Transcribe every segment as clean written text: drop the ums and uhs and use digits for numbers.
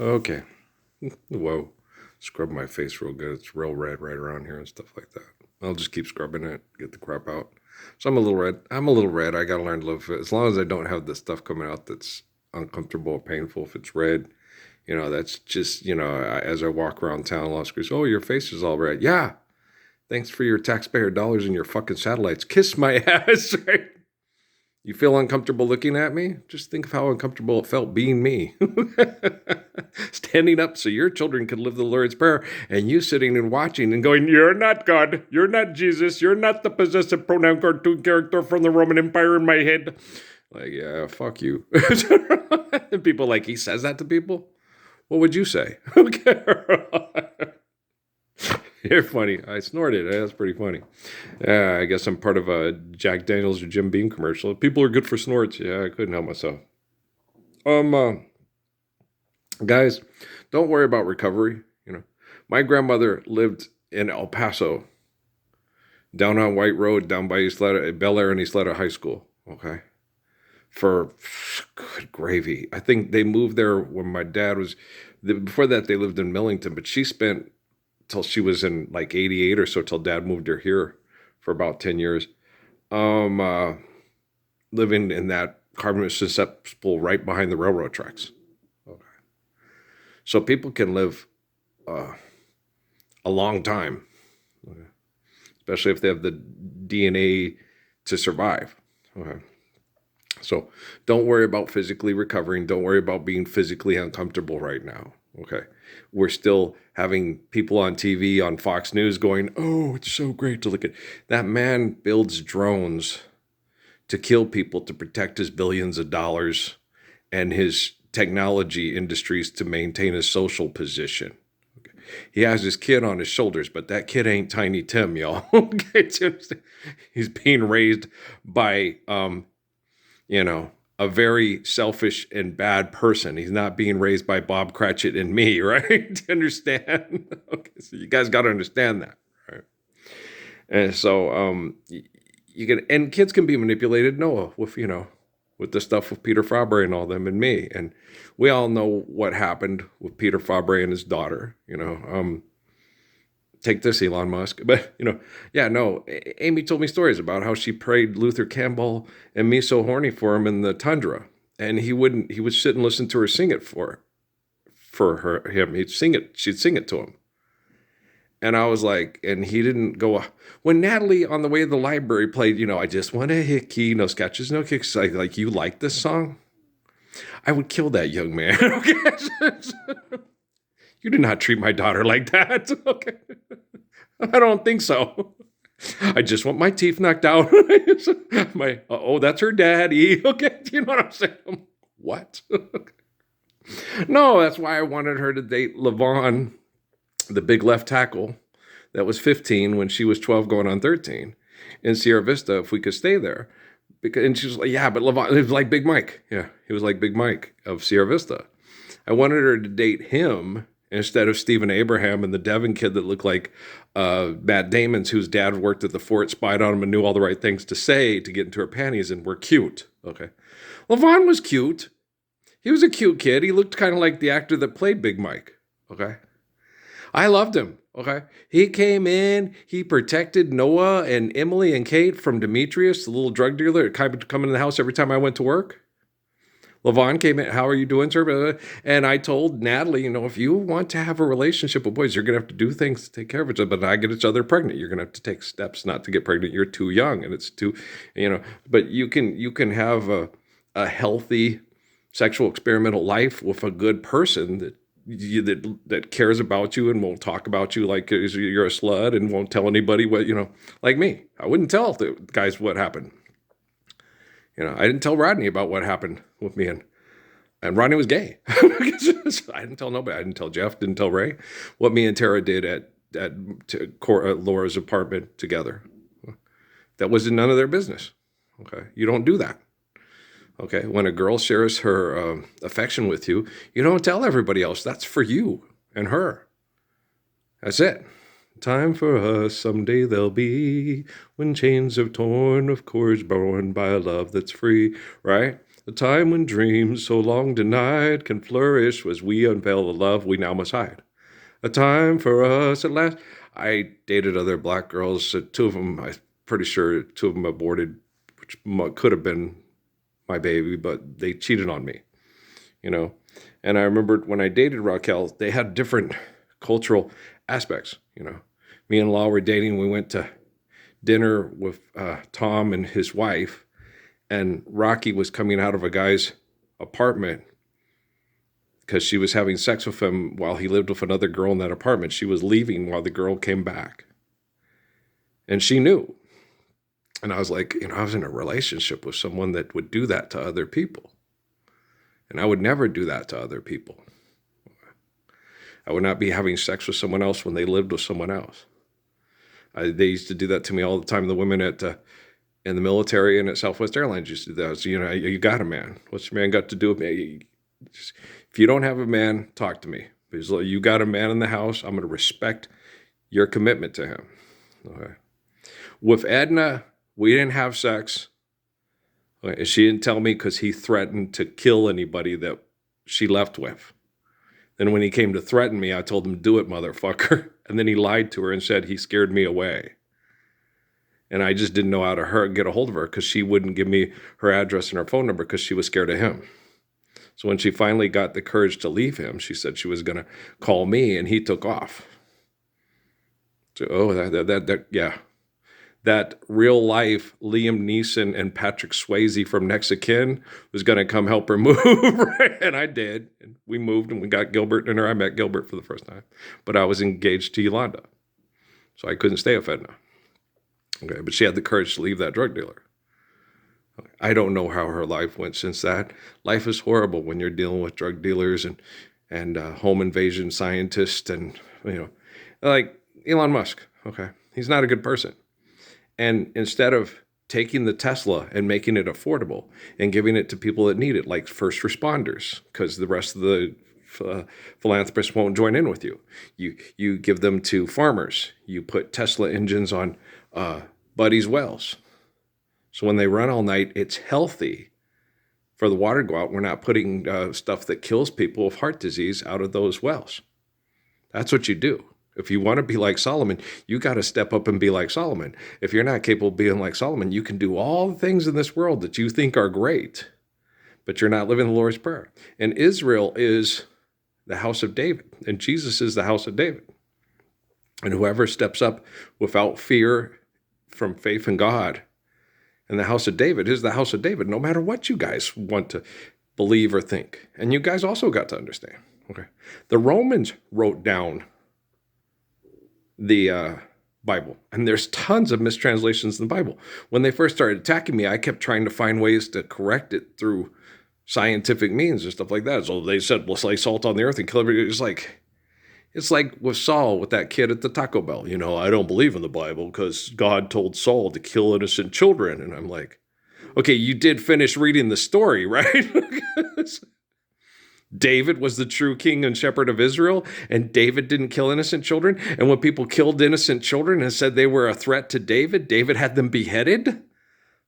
Okay. Whoa. Scrub my face real good. It's real red right around here and stuff like that. I'll just keep scrubbing it, get the crap out. So I'm a little red. I'm a little red. I gotta learn to live with it. As long as I don't have the stuff coming out that's uncomfortable or painful. If it's red, that's just, as I walk around town, Las Cruces, oh, your face is all red. Yeah. Thanks for your taxpayer dollars and your fucking satellites. Kiss my ass, right? You feel uncomfortable looking at me? Just think of how uncomfortable it felt being me. Standing up so your children could live the Lord's Prayer, and you sitting and watching and going, you're not God. You're not Jesus. You're not the possessive pronoun cartoon character from the Roman Empire in my head. Like, yeah, fuck you. And people like, he says that to people? What would you say? Okay. You're funny. I snorted. That's pretty funny. Yeah, I guess I'm part of a Jack Daniels or Jim Beam commercial. People are good for snorts. Yeah, I couldn't help myself. Um, uh, guys, don't worry about recovery. My grandmother lived in El Paso, down on White Road, down by Bel Air and Isleta High School. Okay, for good gravy. I think they moved there when my dad was. Before that, they lived in Millington, but she spent till she was in like 88 or so till dad moved her here for about 10 years. Um, uh, Living in that carbon susceptible right behind the railroad tracks. Okay. So people can live uh, a long time, okay, especially if they have the DNA to survive. Okay. So don't worry about physically recovering. Don't worry about being physically uncomfortable right now. Okay. We're still having people on TV, on Fox News going, oh, it's so great to look at. That man builds drones to kill people to protect his billions of dollars and his technology industries to maintain his social position. Okay. He has his kid on his shoulders, but that kid ain't Tiny Tim, y'all. Okay. He's being raised by you know, a very selfish and bad person. He's not being raised by Bob Cratchit and me, right? To understand. Okay, so you guys got to understand that, right? And so you can, and kids can be manipulated. Noah, with the stuff with Peter Fabre and all them and me, and we all know what happened with Peter Fabre and his daughter. Take this, Elon Musk. But, yeah, no, Amy told me stories about how she prayed Luther Campbell and me so horny for him in the tundra. And he would sit and listen to her sing it him. She'd sing it to him. And I was like, and he didn't go, when Natalie on the way to the library played, I just want a hickey, no sketches, no kicks. Like, you like this song? I would kill that young man. Okay. You did not treat my daughter like that. Okay. I don't think so. I just want my teeth knocked out. That's her daddy. Okay, do you know what I'm saying? What? No, that's why I wanted her to date Levon, the big left tackle that was 15 when she was 12 going on 13 in Sierra Vista if we could stay there. And she was like, yeah, but Levon, it was like Big Mike. Yeah, he was like Big Mike of Sierra Vista. I wanted her to date him instead of Stephen Abraham and the Devon kid that looked like Matt Damon's, whose dad worked at the fort, spied on him, and knew all the right things to say to get into her panties and were cute. Okay. Levon was cute. He was a cute kid. He looked kind of like the actor that played Big Mike. Okay. I loved him. Okay. He came in, he protected Noah and Emily and Kate from Demetrius, the little drug dealer that kind of come in the house every time I went to work. Levon came in, how are you doing, sir? And I told Natalie, if you want to have a relationship with boys, you're going to have to do things to take care of each other, but not get each other pregnant. You're going to have to take steps not to get pregnant. You're too young and it's too, but you can have a healthy sexual experimental life with a good person that cares about you and won't talk about you like you're a slut and won't tell anybody what, like me. I wouldn't tell the guys what happened. I didn't tell Rodney about what happened with me and Rodney was gay. I didn't tell nobody. I didn't tell Jeff, didn't tell Ray what me and Tara did at Laura's apartment together. That was none of their business. Okay. You don't do that. Okay. When a girl shares her affection with you, you don't tell everybody else. That's for you and her. That's it. Time for us, someday they'll be, when chains are torn of cords born by a love that's free, right? The time when dreams so long denied can flourish as we unveil the love we now must hide. A time for us at last. I dated other black girls. Two of them, I'm pretty sure two of them aborted, which could have been my baby, but they cheated on me, you know. And I remembered when I dated Raquel, they had different cultural aspects, you know. Me and Law were dating. We went to dinner with Tom and his wife, and Rocky was coming out of a guy's apartment because she was having sex with him while he lived with another girl in that apartment. She was leaving while the girl came back. And she knew. And I was like, you know, I was in a relationship with someone that would do that to other people. And I would never do that to other people. I would not be having sex with someone else when they lived with someone else. They used to do that to me all the time. The women in the military and at Southwest Airlines used to do that. So, you know, you got a man. What's your man got to do with me? If you don't have a man, talk to me. Because you got a man in the house, I'm going to respect your commitment to him. Okay. With Edna, we didn't have sex. Okay. She didn't tell me because he threatened to kill anybody that she left with. Then when he came to threaten me, I told him, do it, motherfucker. And then he lied to her and said he scared me away. And I just didn't know how to get a hold of her because she wouldn't give me her address and her phone number because she was scared of him. So when she finally got the courage to leave him, she said she was going to call me, and he took off. So, yeah. That real life Liam Neeson and Patrick Swayze from Next of Kin was going to come help her move, right? And I did. And we moved, and we got Gilbert, and I met Gilbert for the first time. But I was engaged to Yolanda, so I couldn't stay with Edna. Okay, but she had the courage to leave that drug dealer. I don't know how her life went since that. Life is horrible when you're dealing with drug dealers and home invasion scientists and, you know, like Elon Musk. Okay, he's not a good person. And instead of taking the Tesla and making it affordable and giving it to people that need it, like first responders, because the rest of the philanthropists won't join in with you. You give them to farmers. You put Tesla engines on Buddy's wells. So when they run all night, it's healthy for the water to go out. We're not putting stuff that kills people with heart disease out of those wells. That's what you do. If you want to be like Solomon, you got to step up and be like Solomon. If you're not capable of being like Solomon, you can do all the things in this world that you think are great, but you're not living the Lord's Prayer. And Israel is the house of David, and Jesus is the house of David. And whoever steps up without fear from faith in God, and the house of David is the house of David, no matter what you guys want to believe or think. And you guys also got to understand, okay? The Romans wrote down the Bible, and there's tons of mistranslations in the Bible. When they first started attacking me, I kept trying to find ways to correct it through scientific means and stuff like that. So they said, let's lay salt on the earth and kill everybody. It's like with Saul, with that kid at the Taco Bell. You know, I don't believe in the Bible because God told Saul to kill innocent children. And I'm like, okay, you did finish reading the story, right? David was the true king and shepherd of Israel, and David didn't kill innocent children. And when people killed innocent children and said they were a threat to David, David had them beheaded.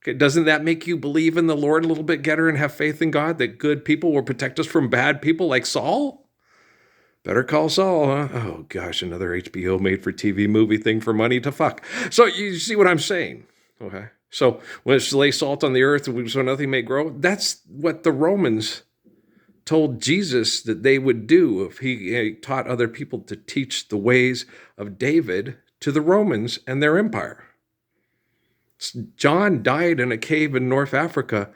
Okay, doesn't that make you believe in the Lord a little bit, Getter, and have faith in God that good people will protect us from bad people like Saul? Better Call Saul, huh? Oh, gosh, another HBO made-for-TV movie thing for money to fuck. So you see what I'm saying, okay? So when it's lay salt on the earth so nothing may grow, that's what the Romans told Jesus that they would do if he taught other people to teach the ways of David to the Romans and their empire. John died in a cave in North Africa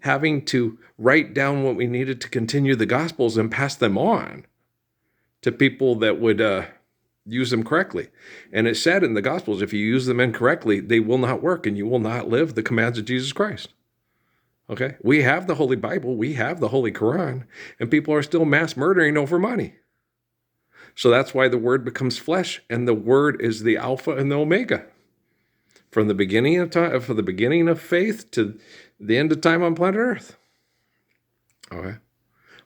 having to write down what we needed to continue the Gospels and pass them on to people that would use them correctly. And it said in the Gospels, if you use them incorrectly, they will not work and you will not live the commands of Jesus Christ. Okay? We have the Holy Bible, we have the Holy Quran, and people are still mass murdering over money. So that's why the Word becomes flesh, and the Word is the Alpha and the Omega. From the beginning of time, from the beginning of faith to the end of time on planet Earth. Okay?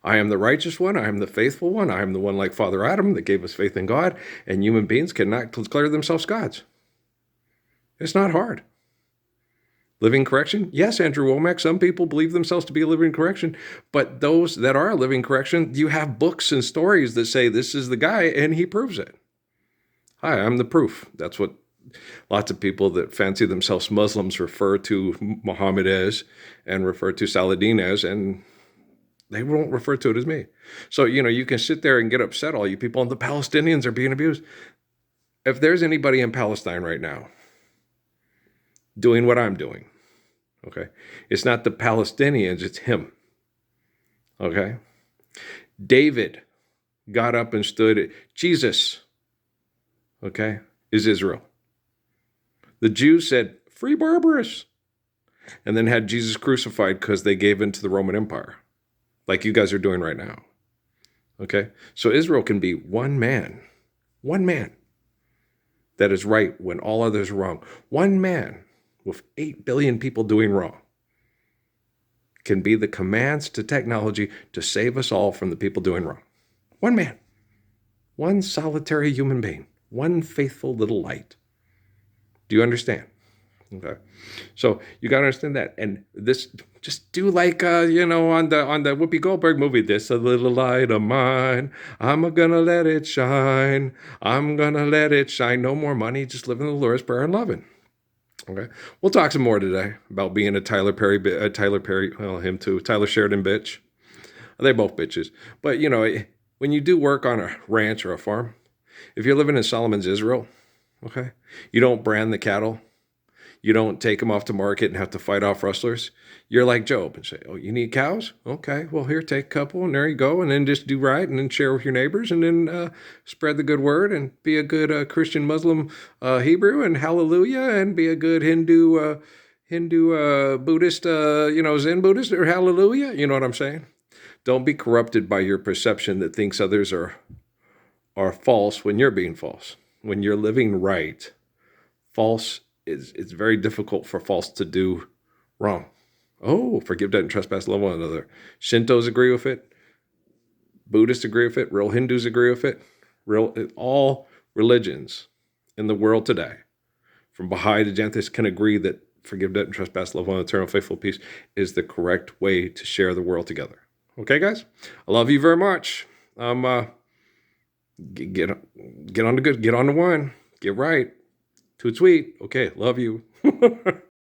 I am the righteous one. I am the faithful one. I am the one like Father Adam that gave us faith in God, and human beings cannot declare themselves gods. It's not hard. Living correction? Yes, Andrew Womack. Some people believe themselves to be a living correction, but those that are a living correction, you have books and stories that say this is the guy and he proves it. Hi, I'm the proof. That's what lots of people that fancy themselves Muslims refer to Muhammad as and refer to Saladin as, and they won't refer to it as me. So, you can sit there and get upset, all you people, and the Palestinians are being abused. If there's anybody in Palestine right now doing what I'm doing, okay, it's not the Palestinians, it's him, okay? David got up and stood. Jesus, okay, is Israel. The Jews said, free Barabbas, and then had Jesus crucified because they gave in to the Roman Empire, like you guys are doing right now, okay? So Israel can be one man that is right when all others are wrong. One man with 8 billion people doing wrong can be the commands to technology to save us all from the people doing wrong. One man, one solitary human being, one faithful little light. Do you understand? Okay. So you got to understand that. And this, just do like, on the Whoopi Goldberg movie, this a little light of mine, I'm going to let it shine. I'm going to let it shine. No more money, just living the Lord's Prayer and loving. Okay. We'll talk some more today about being a Tyler Perry, well, him too, Tyler Sheridan bitch. They're both bitches. But, when you do work on a ranch or a farm, if you're living in Solomon's Israel, okay, you don't brand the cattle. You don't take them off to market and have to fight off rustlers. You're like Job and say, oh, you need cows? Okay, well, here, take a couple, and there you go. And then just do right, and then share with your neighbors, and then spread the good word, and be a good Christian, Muslim, Hebrew, and hallelujah, and be a good Hindu, Buddhist, Zen Buddhist, or hallelujah. You know what I'm saying? Don't be corrupted by your perception that thinks others are false when you're being false. When you're living right, false it's very difficult for false to do wrong. Oh, forgive, debt, and trespass, love one another. Shintos agree with it. Buddhists agree with it. Real Hindus agree with it. All religions in the world today, from Baha'i to Jantis, can agree that forgive, debt, and trespass, love one another, eternal, faithful peace is the correct way to share the world together. Okay, guys? I love you very much. Get on the good, get on the one, get right. Too sweet. Okay, love you.